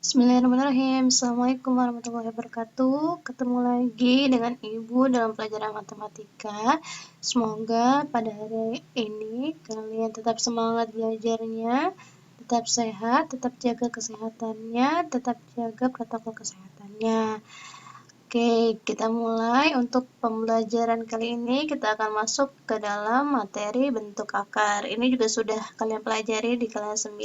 Bismillahirrahmanirrahim. Assalamualaikum warahmatullahi wabarakatuh. Ketemu lagi dengan Ibu dalam pelajaran matematika. Semoga pada hari ini kalian tetap semangat belajarnya, tetap sehat, tetap jaga kesehatannya, tetap jaga protokol kesehatannya. Oke, kita mulai. Untuk pembelajaran kali ini kita akan masuk ke dalam materi bentuk akar. Ini juga sudah kalian pelajari di kelas 9.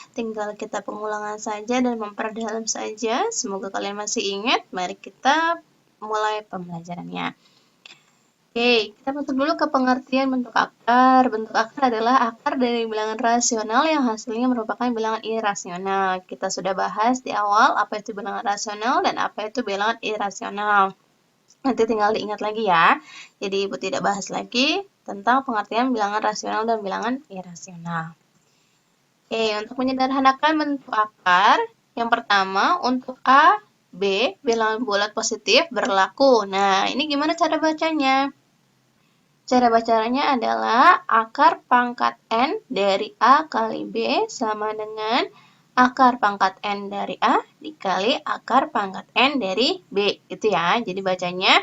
Tinggal kita pengulangan saja dan memperdalam saja. Semoga kalian masih ingat. Mari kita mulai pembelajarannya. Oke, kita masuk dulu ke pengertian bentuk akar. Bentuk akar adalah akar dari bilangan rasional yang hasilnya merupakan bilangan irasional. Kita sudah bahas di awal apa itu bilangan rasional dan apa itu bilangan irasional. Nanti tinggal diingat lagi ya. Jadi Ibu tidak bahas lagi tentang pengertian bilangan rasional dan bilangan irasional. Oke, untuk menyederhanakan bentuk akar, yang pertama untuk A, B, bilangan bulat positif berlaku. Nah, ini gimana cara bacanya? Cara bacanya adalah akar pangkat N dari A kali B sama dengan akar pangkat N dari A dikali akar pangkat N dari B. Gitu ya. Jadi bacanya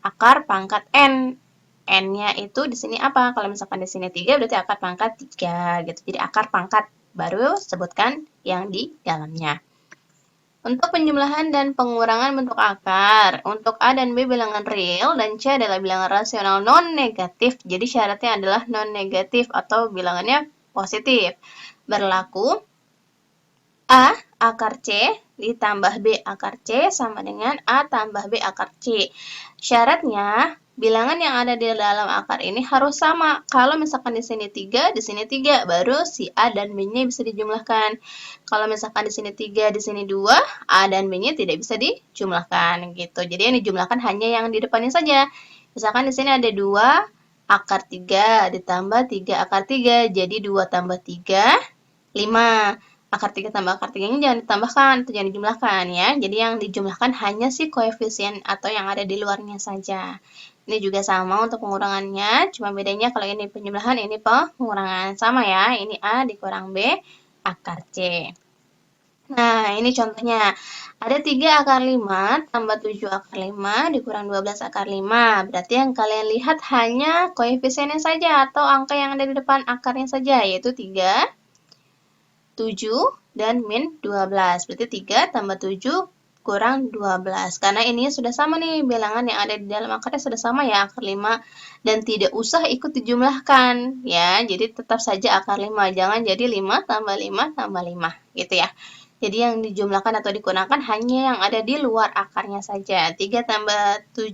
akar pangkat N. N-nya itu di sini apa? Kalau misalkan di sini 3 berarti akar pangkat 3 gitu. Jadi akar pangkat baru sebutkan yang di dalamnya. Untuk penjumlahan dan pengurangan bentuk akar, untuk A dan B bilangan real dan C adalah bilangan rasional non-negatif. Jadi syaratnya adalah non-negatif atau bilangannya positif. Berlaku A akar C ditambah B akar C sama dengan A tambah B akar C. Syaratnya bilangan yang ada di dalam akar ini harus sama. Kalau misalkan di sini 3, di sini 3, baru si A dan B-nya bisa dijumlahkan. Kalau misalkan di sini 3, di sini 2, A dan B-nya tidak bisa dijumlahkan gitu. Jadi yang dijumlahkan hanya yang di depannya saja. Misalkan di sini ada 2 akar 3 ditambah 3 akar 3, jadi 2 tambah 3, 5. Akar 3 tambah akar 3 ini jangan ditambahkan, atau jangan dijumlahkan ya. Jadi yang dijumlahkan hanya si koefisien atau yang ada di luarnya saja. Ini juga sama untuk pengurangannya, cuma bedanya kalau ini penjumlahan, ini pengurangan. Sama ya, ini A dikurang B akar C. Nah, ini contohnya. Ada 3 akar 5 tambah 7 akar 5 dikurang 12 akar 5. Berarti yang kalian lihat hanya koefisiennya saja atau angka yang ada di depan akarnya saja, yaitu 3, 7, dan min 12. Berarti 3 tambah 7 kurang 12. Karena ini sudah sama nih, bilangan yang ada di dalam akarnya sudah sama ya, akar 5. Dan tidak usah ikut dijumlahkan ya. Jadi tetap saja akar 5. Jangan jadi 5 tambah 5 tambah 5 gitu ya. Jadi yang dijumlahkan atau dikurangkan hanya yang ada di luar akarnya saja. 3 tambah 7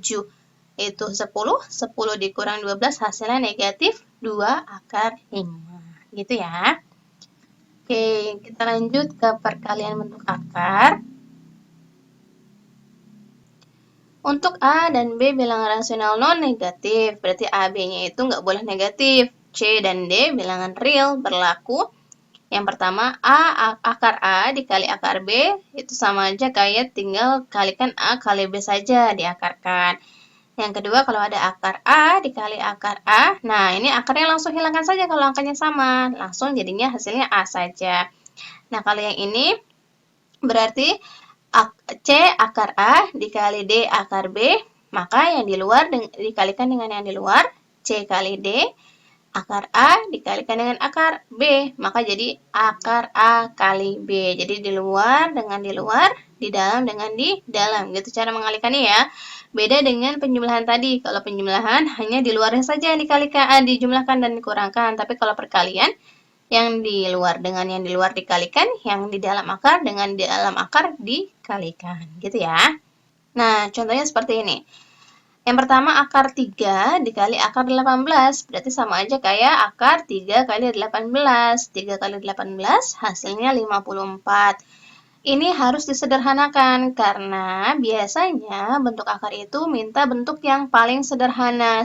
itu 10. 10 dikurang 12 hasilnya negatif 2 akar 5. Gitu ya. Oke, kita lanjut ke perkalian bentuk akar. Untuk A dan B bilangan rasional non-negatif, berarti A, B-nya itu nggak boleh negatif. C dan D bilangan real berlaku. Yang pertama, akar A dikali akar B, itu sama aja kayak tinggal kalikan A kali B saja diakarkan. Yang kedua, kalau ada akar A dikali akar A, nah ini akarnya langsung hilangkan saja kalau angkanya sama. Langsung jadinya hasilnya A saja. Nah, kalau yang ini berarti C akar A dikali D akar B, maka yang di luar dikalikan dengan yang di luar, C kali D akar A dikalikan dengan akar B, maka jadi akar A kali B. Jadi di luar dengan di luar, di dalam dengan di dalam. Gitu cara mengalikannya ya. Beda dengan penjumlahan tadi. Kalau penjumlahan hanya di luarnya saja yang dikalikan, dijumlahkan dan dikurangkan. Tapi kalau perkalian, yang di luar dengan yang di luar dikalikan, yang di dalam akar dengan di dalam akar dikalikan. Gitu ya. Nah, contohnya seperti ini. Yang pertama akar 3 dikali akar 18. Berarti sama aja kayak akar 3 kali 18. 3 kali 18 hasilnya 54. Ini harus disederhanakan karena biasanya bentuk akar itu minta bentuk yang paling sederhana.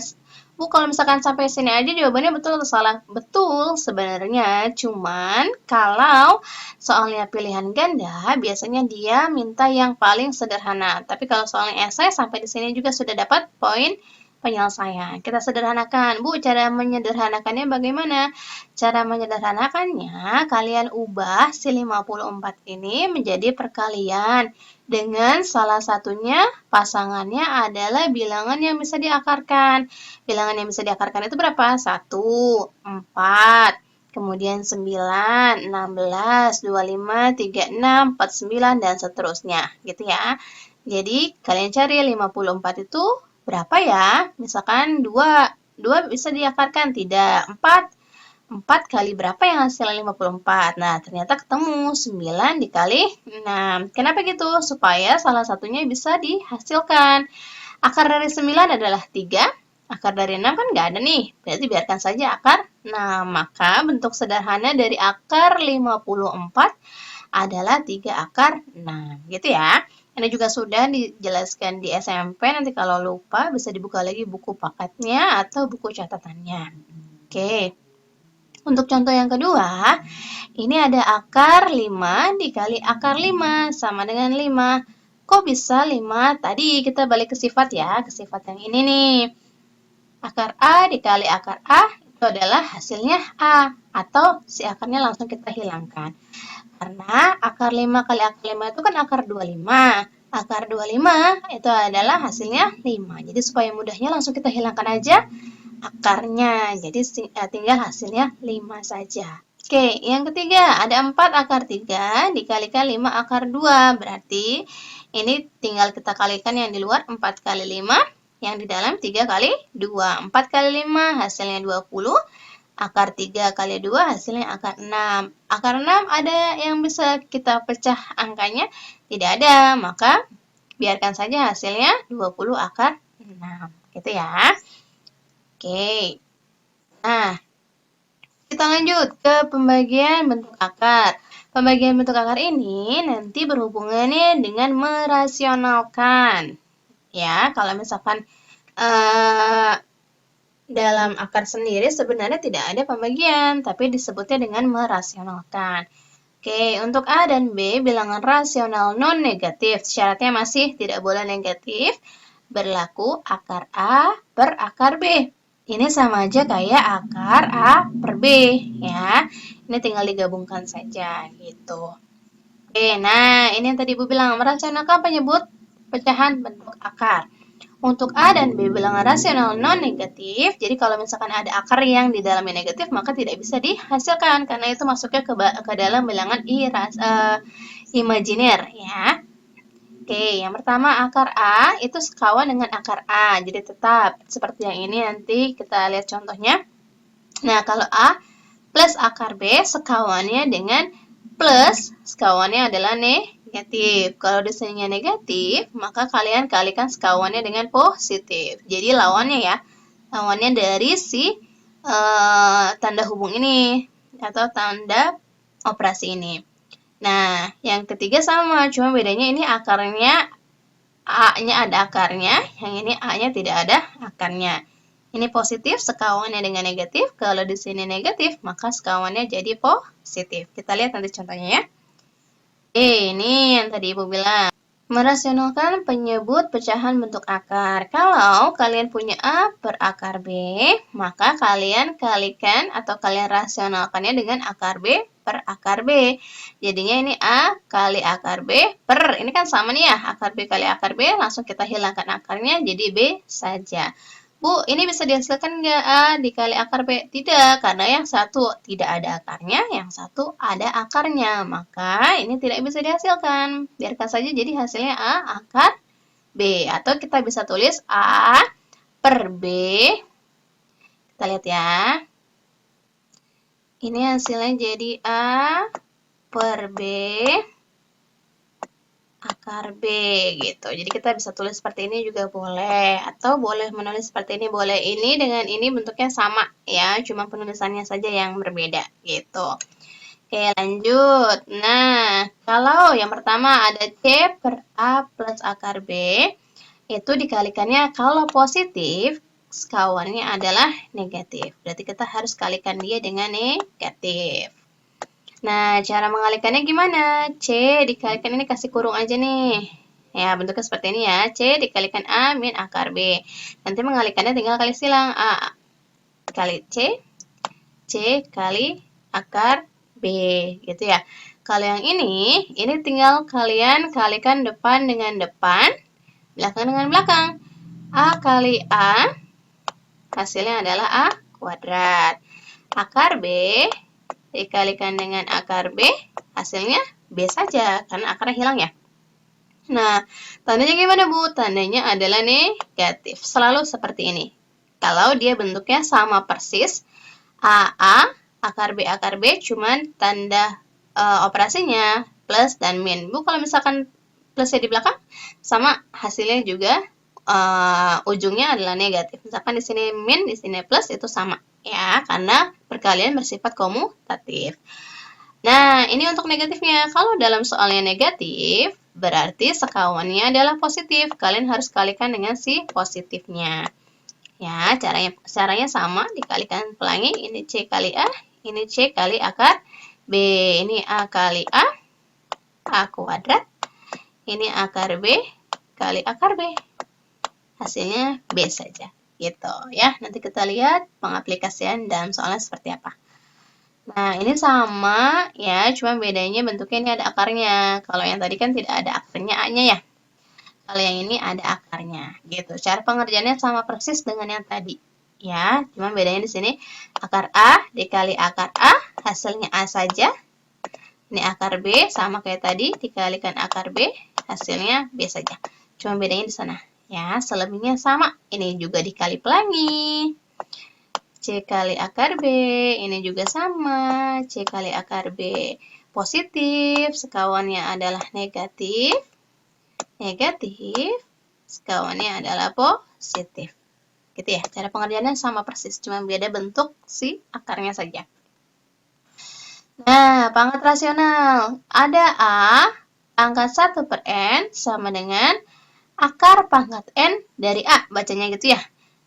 Bu, kalau misalkan sampai sini aja jawabannya betul atau salah? Betul sebenarnya, cuman kalau soalnya pilihan ganda, biasanya dia minta yang paling sederhana. Tapi kalau soalnya esai sampai di sini juga sudah dapat poin penyelesaian. Kita sederhanakan. Bu, cara menyederhanakannya bagaimana? Cara menyederhanakannya, kalian ubah si 54 ini menjadi perkalian. Dengan salah satunya pasangannya adalah bilangan yang bisa diakarkan. Bilangan yang bisa diakarkan itu berapa? 1, 4, kemudian 9, 16, 25, 36, 49, dan seterusnya. Gitu ya. Jadi, kalian cari 54 itu berapa ya? Misalkan 2 bisa diakarkan, tidak. 4 kali berapa yang hasilnya 54? Nah, ternyata ketemu 9 dikali 6. Kenapa gitu? Supaya salah satunya bisa dihasilkan. Akar dari 9 adalah 3. Akar dari 6 kan nggak ada nih. Berarti biarkan saja akar 6. Maka bentuk sederhana dari akar 54 adalah 3 akar 6. Gitu ya. Ini juga sudah dijelaskan di SMP, nanti kalau lupa bisa dibuka lagi buku paketnya atau buku catatannya. Oke, untuk contoh yang kedua, ini ada akar 5 dikali akar 5 sama dengan 5. Kok bisa 5? Tadi kita balik ke sifat ya, ke sifat yang ini nih. Akar A dikali akar A itu adalah hasilnya A, atau si akarnya langsung kita hilangkan. Karena akar 5 kali akar 5 itu kan akar 25. Akar 25 itu adalah hasilnya 5. Jadi supaya mudahnya langsung kita hilangkan aja akarnya. Jadi tinggal hasilnya 5 saja. Oke, yang ketiga ada 4 akar 3 dikalikan 5 akar 2. Berarti ini tinggal kita kalikan yang di luar 4 kali 5, yang di dalam 3 kali 2. 4 kali 5 hasilnya 20. Akar 3 kali 2 hasilnya akar 6. Akar 6 ada yang bisa kita pecah angkanya? Tidak ada, maka biarkan saja hasilnya 20 akar 6. Gitu ya. Oke. Nah, kita lanjut ke pembagian bentuk akar. Pembagian bentuk akar ini nanti berhubungannya dengan merasionalkan. Ya, kalau misalkan dalam akar sendiri sebenarnya tidak ada pembagian, tapi disebutnya dengan merasionalkan. Oke, untuk A dan B bilangan rasional non-negatif, syaratnya masih tidak boleh negatif, berlaku akar A per akar B. Ini sama aja kayak akar A per B, ya. Ini tinggal digabungkan saja, gitu. Oke, nah ini yang tadi Ibu bilang, merasionalkan penyebut pecahan bentuk akar. Untuk A dan B bilangan rasional non-negatif, jadi kalau misalkan ada akar yang di dalamnya negatif, maka tidak bisa dihasilkan, karena itu masuknya ke dalam bilangan imajiner, ya. Oke, yang pertama akar A itu sekawan dengan akar A, jadi tetap seperti yang ini nanti kita lihat contohnya. Nah, kalau A plus akar B sekawannya dengan plus, sekawannya adalah negatif. Kalau di sininya negatif, maka kalian kalikan sekawannya dengan positif. Jadi lawannya ya, lawannya dari si tanda hubung ini atau tanda operasi ini. Nah, yang ketiga sama, cuma bedanya ini akarnya A-nya ada akarnya, yang ini A-nya tidak ada akarnya. Ini positif, sekawannya dengan negatif. Kalau di sini negatif, maka sekawannya jadi positif. Kita lihat nanti contohnya ya. Ini yang tadi Ibu bilang. Merasionalkan penyebut pecahan bentuk akar. Kalau kalian punya A per akar B, maka kalian kalikan atau kalian rasionalkannya dengan akar B per akar B. Jadinya ini A kali akar B per, ini kan sama nih ya, akar B kali akar B, langsung kita hilangkan akarnya jadi B saja. Bu, ini bisa dihasilkan nggak A dikali akar B? Tidak, karena yang satu tidak ada akarnya, yang satu ada akarnya. Maka ini tidak bisa dihasilkan. Biarkan saja jadi hasilnya A akar B. Atau kita bisa tulis A per B. Kita lihat ya. Ini hasilnya jadi A per B akar B gitu. Jadi kita bisa tulis seperti ini juga boleh, atau boleh menulis seperti ini boleh. Ini dengan ini bentuknya sama ya, cuma penulisannya saja yang berbeda gitu. Oke, lanjut. Nah, kalau yang pertama ada C per A plus akar B, itu dikalikannya kalau positif, sekawannya adalah negatif. Berarti kita harus kalikan dia dengan negatif. Nah, cara mengalikannya gimana? C dikalikan ini kasih kurung aja nih. Ya, bentuknya seperti ini ya. C dikalikan A min akar B. Nanti mengalikannya tinggal kali silang. A kali C kali akar B. Gitu ya. Kalau yang ini tinggal kalian kalikan depan dengan depan, belakang dengan belakang. A kali A, hasilnya adalah A kuadrat. Akar B dikalikan dengan akar B, hasilnya B saja, karena akarnya hilang ya. Nah, tandanya gimana Bu? Tandanya adalah negatif. Selalu seperti ini. Kalau dia bentuknya sama persis, A, akar B, cuman tanda operasinya plus dan min. Bu, kalau misalkan plusnya di belakang, sama hasilnya juga ujungnya adalah negatif. Misalkan di sini min, di sini plus, itu sama. Ya, karena perkalian bersifat komutatif. Nah, ini untuk negatifnya. Kalau dalam soalnya negatif, berarti sekawannya adalah positif. Kalian harus kalikan dengan si positifnya. Ya, caranya sama, dikalikan pelangi. Ini C kali A, ini C kali akar B. Ini A kali A kuadrat. Ini akar B kali akar B. Hasilnya B saja. Gitu ya. Nanti kita lihat pengaplikasian dalam soalnya seperti apa. Nah, ini sama ya, cuma bedanya bentuknya ini ada akarnya. Kalau yang tadi kan tidak ada akarnya A-nya ya. Kalau yang ini ada akarnya, gitu. Cara pengerjaannya sama persis dengan yang tadi. Ya, cuma bedanya di sini akar A dikali akar A, hasilnya A saja. Ini akar B sama kayak tadi, dikalikan akar B, hasilnya B saja. Cuma bedanya di sana. Ya, selebihnya sama. Ini juga dikali pelangi. C kali akar B, ini juga sama. C kali akar B positif, sekawannya adalah negatif. Negatif, sekawannya adalah positif. Gitu ya, cara pengerjaannya sama persis, cuma beda bentuk si akarnya saja. Nah, pangkat rasional. Ada A, pangkat 1 per N sama dengan akar pangkat N dari A. Bacanya gitu ya.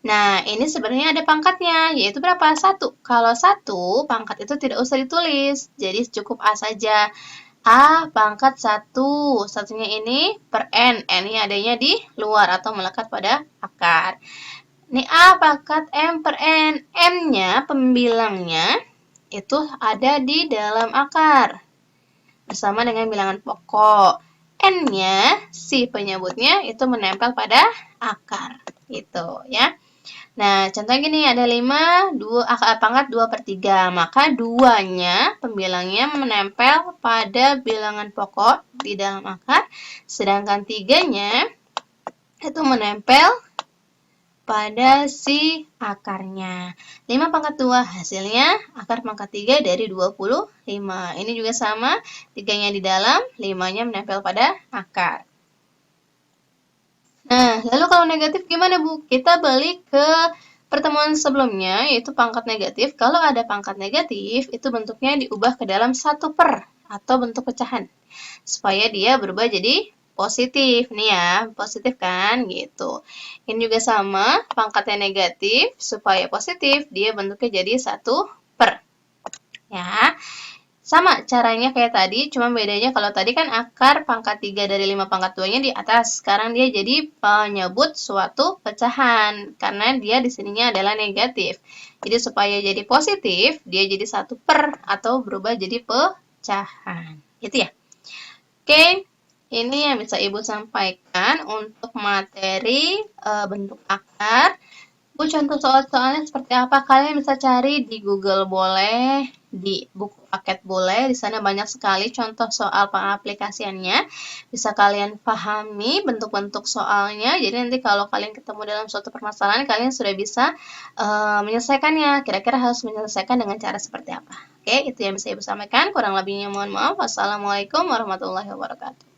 Nah, ini sebenarnya ada pangkatnya, yaitu berapa? 1. Kalau 1, pangkat itu tidak usah ditulis. Jadi cukup A saja. A pangkat 1. Satunya ini per N. N-nya adanya di luar atau melekat pada akar. Ini A pangkat M per N. M-nya, pembilangnya, itu ada di dalam akar. Bersama dengan bilangan pokok. N-nya, si penyebutnya, itu menempel pada akar. Gitu ya. Nah, contohnya gini, ada 5, pangkat 2 per 3. Maka 2-nya, pembilangnya menempel pada bilangan pokok di dalam akar. Sedangkan 3-nya, itu menempel pada si akarnya. 5 pangkat 2 hasilnya akar pangkat 3 dari 25. Ini juga sama, 3-nya di dalam, 5-nya menempel pada akar. Nah, lalu kalau negatif gimana Bu? Kita balik ke pertemuan sebelumnya, yaitu pangkat negatif. Kalau ada pangkat negatif, itu bentuknya diubah ke dalam 1 per atau bentuk pecahan. Supaya dia berubah jadi positif. Nih ya, positif kan? Gitu. Ini juga sama, pangkatnya negatif. Supaya positif, dia bentuknya jadi 1 per. Ya. Sama caranya kayak tadi, cuma bedanya kalau tadi kan akar pangkat 3 dari 5 pangkat 2-nya di atas. Sekarang dia jadi penyebut suatu pecahan, karena dia di sininya adalah negatif. Jadi supaya jadi positif, dia jadi 1 per atau berubah jadi pecahan. Gitu ya. Oke, ini yang bisa Ibu sampaikan untuk materi bentuk akar. Bu, contoh soal-soalnya seperti apa? Kalian bisa cari di Google boleh, di buku paket boleh. Di sana banyak sekali contoh soal pengaplikasiannya. Bisa kalian pahami bentuk-bentuk soalnya. Jadi nanti kalau kalian ketemu dalam suatu permasalahan, kalian sudah bisa menyelesaikannya. Kira-kira harus menyelesaikan dengan cara seperti apa? Oke, itu yang bisa Ibu sampaikan. Kurang lebihnya mohon maaf. Wassalamualaikum warahmatullahi wabarakatuh.